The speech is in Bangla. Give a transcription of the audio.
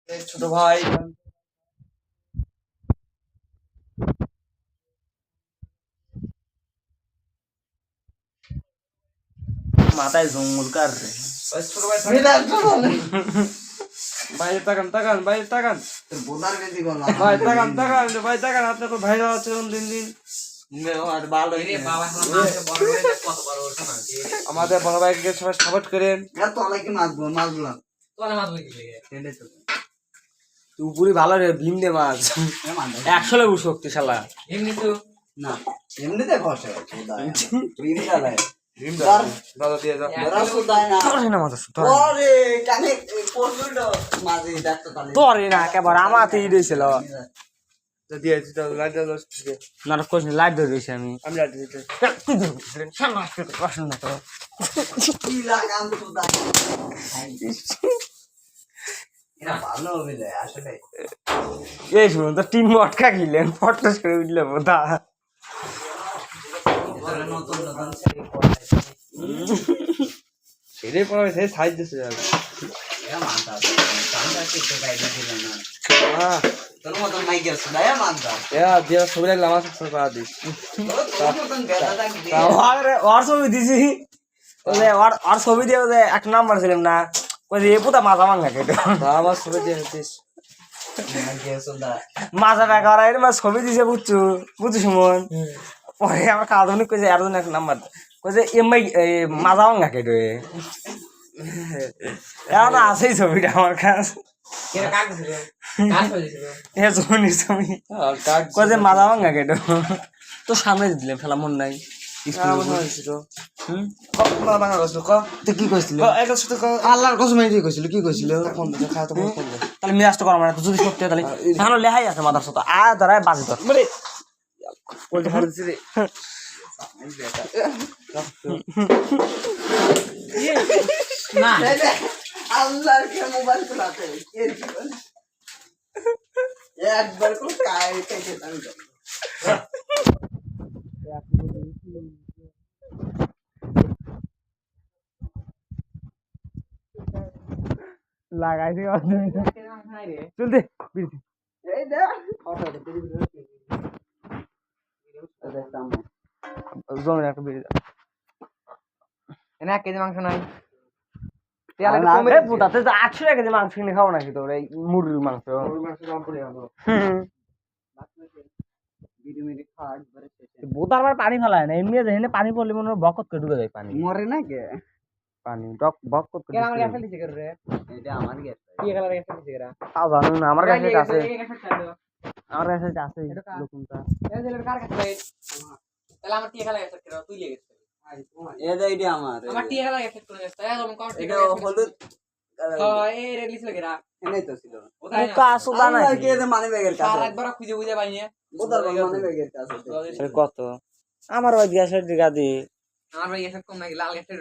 ছোট ভাই মাথায় জঙ্গল কার রে ছোট ভাই বাইরে তাকান তাকান বাইরে তাকান ভাই তাকান তাকান ভাই তাকান আপনার ভাই আছে দিন দিন আমাদের বড় ভাইকে সবাই সাপোর্ট করেন উপরে ভালো রে ভীম দে মাছ 100 লেবু শক্তিশালা এমনি তো না এমনিতে বসে দাদা দিয়ে দাও তোরে না কেবল আমাতেই দিয়েছিল লাইট ধরে দিয়েছি আমি লাইট দিয়েছি এই শুনুন তো 3 মটকা খেলেন ফটস করে উঠলে বোধা সেটাই পড়াবে সেই সাইজ দিচ্ছে ছবি দিছি আর ছবি দিয়ে 1 নাম্বার ছিলাম না ওই যে পুতা মাজা মাঙ্গা কেটে আমার ছবি দিয়ে দিস মাজা টাকা ছবি দিছে বুঝছিস মন পরে আমার কাঁদনি কইছে আর 1 নাম্বার কইছে এমআই মাজা মাঙ্গা কেটে এখন আছেই ছবিটা আমার কাছে মাজা ভাঙ্গা কেটো তো সামনে দিলে ফেলা মন নাই আল্লাহর কসম কইছিল কি কইছিল তাহলে মিরাজটা করা মানে যদি সত্যি তাহলে এখন লেহাই আছে মাদার সাথে আর ধরায় বাজি ধর না আল্লাহর কে মোবাইল চালাতে একবার কোন কাই থেকে আমি লাগাইছি চল দে এই দে জমি একটা বেরিয়ে যা এনে 1 কেজি মাংস নাই 800 কেজি মাংস কিনে খাবো নাকি তোর এই মুরগির মাংস বোতার পানি ফেলায় না এমনি যেখানে পানি পড়লে মনে হয় বকত করে ঢুকে যায় পানি মরে না কে পানি বকত করে আমার গ্যাস লিখে রে এটা আমার গ্যাস কি কালার গ্যাস লিখে রা তাও জানো না আমার কাছে আছে আমার কাছে আছে লোকটা এই যে কার কাছে তাহলে আমার কি কালার গ্যাস করে তুই লেগে এ দে এটা আমার টিয়া কালার গ্যাস করে গেছে এরকম কাউন্ট এটা হলুদ এই রেড লিস্ট লাগেরা এনে তো ছিল মুকা সুদা না কে দে মানি ব্যাগের কাছে আর একবার খুঁজে খুঁজে পাইনি বোতল মানি ব্যাগের কাছে কত আমার ওই গ্যাসের দিগা দি আমার ভাই গ্যাসের কম নাকি লাল গ্যাসের